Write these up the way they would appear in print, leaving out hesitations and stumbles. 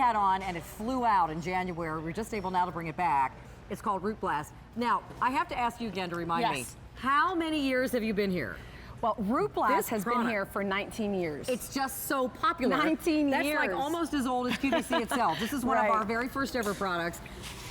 had on and it flew out in January. We're just able now to bring it back. It's called Rootblast. Now, I have to ask you again to remind me, how many years have you been here? Well, Rootblast has been here for 19 years. It's just so popular. 19 That's years. That's like almost as old as QVC itself. This is one of our very first ever products.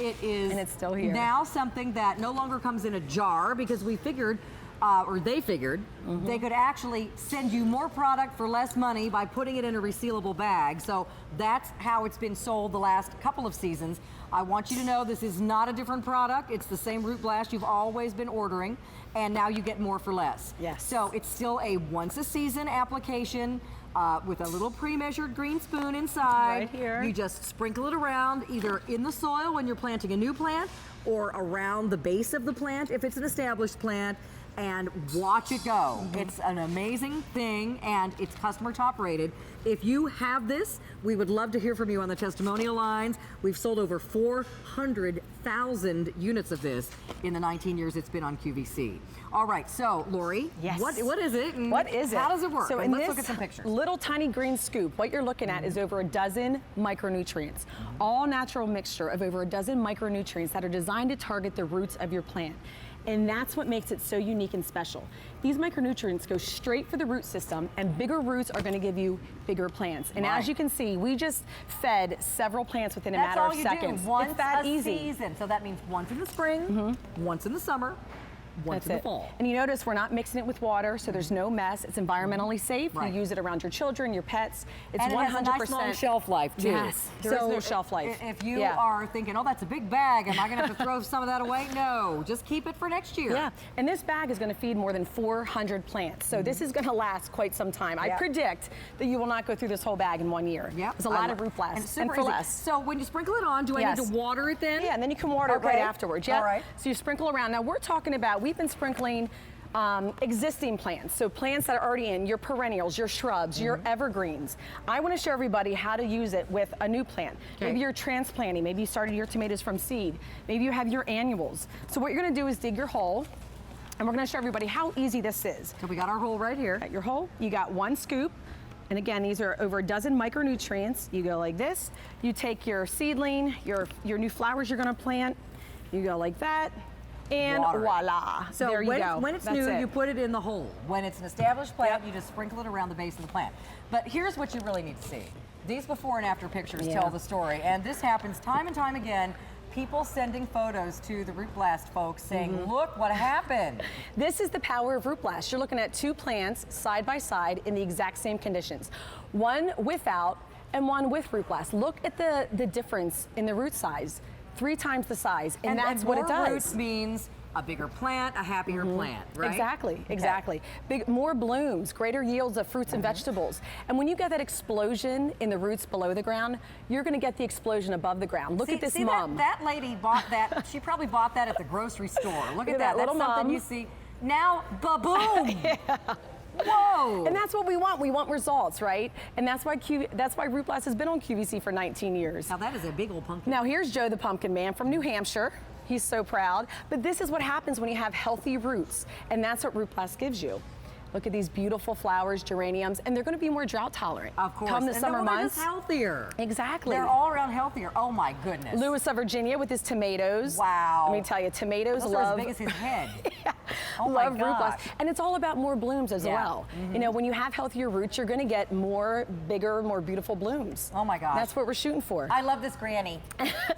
It is and it's still here. Now something that no longer comes in a jar because we figured, or they figured, they could actually send you more product for less money by putting it in a resealable bag. So that's how it's been sold the last couple of seasons. I want you to know this is not a different product. It's the same Rootblast you've always been ordering, and now you get more for less. Yes. So it's still a once a season application with a little pre-measured green spoon inside. Right here. You just sprinkle it around either in the soil when you're planting a new plant or around the base of the plant if it's an established plant, and watch it go. It's an amazing thing, and it's customer top rated. If you have this, we would love to hear from you on the testimonial lines. We've sold over 400,000 units of this in the 19 years it's been on QVC. All right, so Lori, what is it? And what is it? How does it work? So and let's this look at some pictures. Little tiny green scoop, what you're looking at is over a dozen micronutrients. All natural mixture of over a dozen micronutrients that are designed to target the roots of your plant. And that's what makes it so unique and special. These micronutrients go straight for the root system, and bigger roots are going to give you bigger plants. And as you can see, we just fed several plants within a matter of seconds. Do. Once it's that easy. Season. So that means once in the spring, once in the summer, once in the fall. And you notice we're not mixing it with water, so there's no mess. It's environmentally safe. You use it around your children, your pets. It's 100%. And it has a nice long shelf life too. Yes, there is no shelf life. If you are thinking, oh, that's a big bag, am I going to have to throw some of that away? No, just keep it for next year. Yeah, and this bag is going to feed more than 400 plants, so this is going to last quite some time. I predict that you will not go through this whole bag in 1 year. There's a lot of Rootblast, and for less. So when you sprinkle it on, do I need to water it then? Yeah, and then you can water it right afterwards. All right. So you sprinkle around. Now we're talking about, we've been sprinkling existing plants, so plants that are already in, your perennials, your shrubs, your evergreens. I want to show everybody how to use it with a new plant. Maybe you're transplanting, maybe you started your tomatoes from seed, maybe you have your annuals. So what you're going to do is dig your hole, and we're going to show everybody how easy this is. So we got our hole right here. At your hole, you got one scoop, and again, these are over a dozen micronutrients. You go like this, you take your seedling, your new flowers you're going to plant, you go like that, and voila, so there you go. When it's new, you put it in the hole. When it's an established plant, you just sprinkle it around the base of the plant. But here's what you really need to see. These before and after pictures tell the story, and this happens time and time again. People sending photos to the Rootblast folks saying, look what happened. This is the power of Rootblast. You're looking at two plants side by side in the exact same conditions. One without and one with Rootblast. Look at the difference in the root size. 3 times the size, and that's what it does. More roots means a bigger plant, a happier plant, right? Exactly, exactly. More blooms, greater yields of fruits and vegetables. And when you get that explosion in the roots below the ground, you're going to get the explosion above the ground. Look at this mum. That lady bought that, she probably bought that at the grocery store. Look at that, little that's something mum. you see. Now, ba-boom! Whoa! And that's what we want. We want results, right? And that's why Rootblast has been on QVC for 19 years. Now that is a big old pumpkin. Now here's Joe the Pumpkin Man from New Hampshire. He's so proud. But this is what happens when you have healthy roots, and that's what Rootblast gives you. Look at these beautiful flowers, geraniums, and they're going to be more drought tolerant. Of course. Come the summer months. They're just healthier. Exactly. They're all around healthier. Oh my goodness. Lewis of Virginia with his tomatoes. Wow. Let me tell you, tomatoes Those love. are as big as his head. Oh love Rootblast. And it's all about more blooms as well. You know, when you have healthier roots, you're going to get more bigger, more beautiful blooms. Oh my gosh. That's what we're shooting for. I love this granny.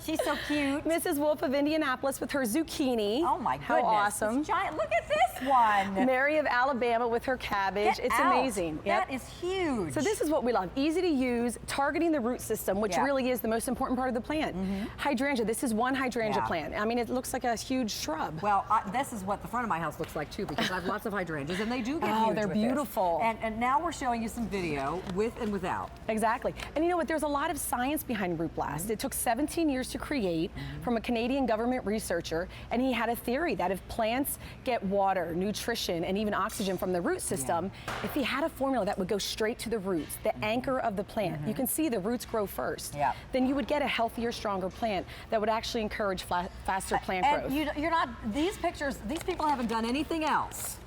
She's so cute. Mrs. Wolf of Indianapolis with her zucchini. Oh my goodness. How awesome. It's giant. Look at this one. Mary of Alabama with her cabbage. It's amazing. That is huge. So this is what we love. Easy to use, targeting the root system, which really is the most important part of the plant. Hydrangea. This is one hydrangea plant. I mean, it looks like a huge shrub. Well, this is what the front of my house looks like too, because I have lots of hydrangeas, and they do get huge. Oh, they're beautiful. And now we're showing you some video with and without. Exactly. And you know what? There's a lot of science behind Rootblast. It took 17 years to create from a Canadian government researcher, and he had a theory that if plants get water, nutrition, and even oxygen from the root system, if he had a formula that would go straight to the roots, the anchor of the plant, you can see the roots grow first, then you would get a healthier, stronger plant that would actually encourage faster plant growth. And you're not, these pictures, these people haven't done anything else.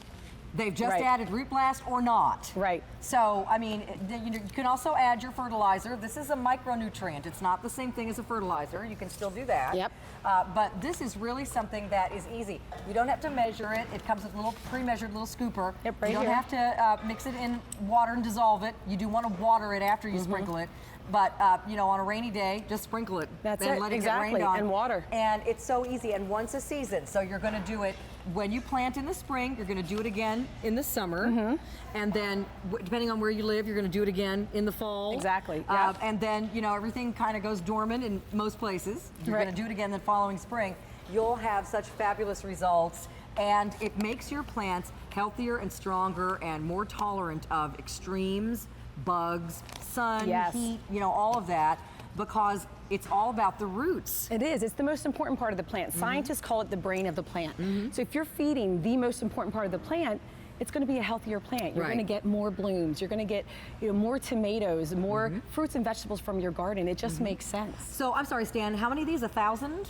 they've just Right. added Rootblast or not. Right. So, I mean, you can also add your fertilizer. This is a micronutrient. It's not the same thing as a fertilizer. You can still do that. Yep. But this is really something that is easy. You don't have to measure it. It comes with a little pre-measured little scooper. Yep, right you don't here. have to mix it in water and dissolve it. You do want to water it after you sprinkle it. But, you know, on a rainy day, just sprinkle it. That's and it, let it exactly, get rained on. and water. And it's so easy, and once a season. So you're going to do it when you plant in the spring, you're going to do it again in the summer. And then, depending on where you live, you're going to do it again in the fall. Exactly, yeah. And then, you know, everything kind of goes dormant in most places. You're going to do it again the following spring. You'll have such fabulous results. And it makes your plants healthier and stronger and more tolerant of extremes, bugs, sun, Yes. heat, you know, all of that, because it's all about the roots. It is. It's the most important part of the plant. Scientists call it the brain of the plant. So if you're feeding the most important part of the plant, it's going to be a healthier plant. You're going to get more blooms. You're going to get, you know, more tomatoes, more fruits and vegetables from your garden. It just makes sense. So, I'm sorry, Stan, how many of these? 1,000?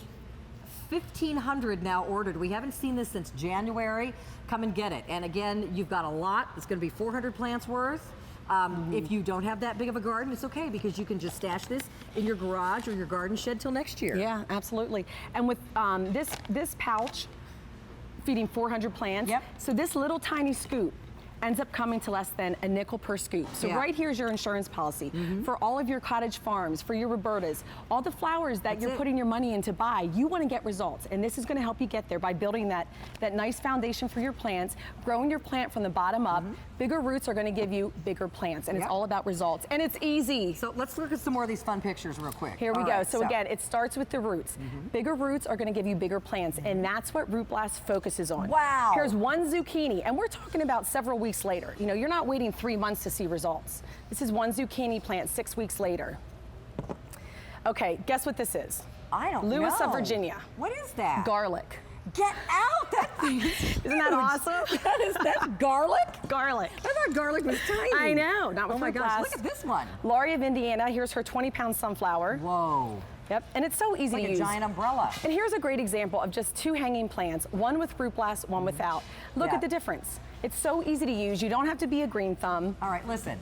1,500 now ordered. We haven't seen this since January. Come and get it. And again, you've got a lot. It's going to be 400 plants worth. If you don't have that big of a garden, it's okay, because you can just stash this in your garage or your garden shed till next year. Yeah, absolutely. And with this pouch, feeding 400 plants. Yep. So this little tiny scoop ends up coming to less than a nickel per scoop. So right here's your insurance policy for all of your cottage farms, for your Robertas, all the flowers that you're putting your money in to buy. You want to get results, and this is going to help you get there by building that nice foundation for your plants, growing your plant from the bottom up. Bigger roots are going to give you bigger plants, and it's all about results, and it's easy. So let's look at some more of these fun pictures real quick. Here we All go. right, So again, it starts with the roots. Bigger roots are going to give you bigger plants, and that's what Rootblast focuses on. Wow. Here's one zucchini, and we're talking about several weeks later. You know, you're not waiting 3 months to see results. This is one zucchini plant 6 weeks later. Okay, guess what this is? I don't know. Lewis of Virginia. What is that? Garlic. Get out! That thing is Isn't that awesome? That's garlic? Garlic. I thought garlic was tiny. I know. Not with Oh my gosh, Rootblast. look at this one. Laurie of Indiana, here's her 20-pound sunflower. Whoa. Yep, and it's so easy Like to a use. giant umbrella. And here's a great example of just 2 hanging plants, one with Rootblast, one without. Look at the difference. It's so easy to use. You don't have to be a green thumb. All right, listen.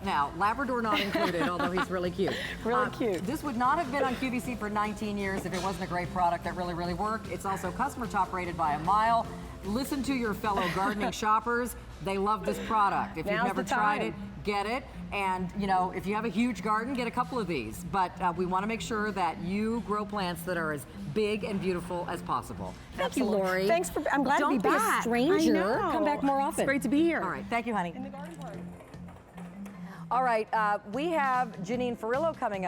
Now, Labrador not included, although he's really cute. Really cute. This would not have been on QVC for 19 years if it wasn't a great product that really, really worked. It's also customer top rated by a mile. Listen to your fellow gardening shoppers. They love this product. If you've Now's never the tried time. it, get it. And, you know, if you have a huge garden, get a couple of these. But we want to make sure that you grow plants that are as big and beautiful as possible. Thank you, Lori. Thanks for, I'm glad Don't to be back. a stranger. I know. Come back more often. It's great to be here. All right, thank you, honey. In the garden party. All right, we have Janine Ferrillo coming up.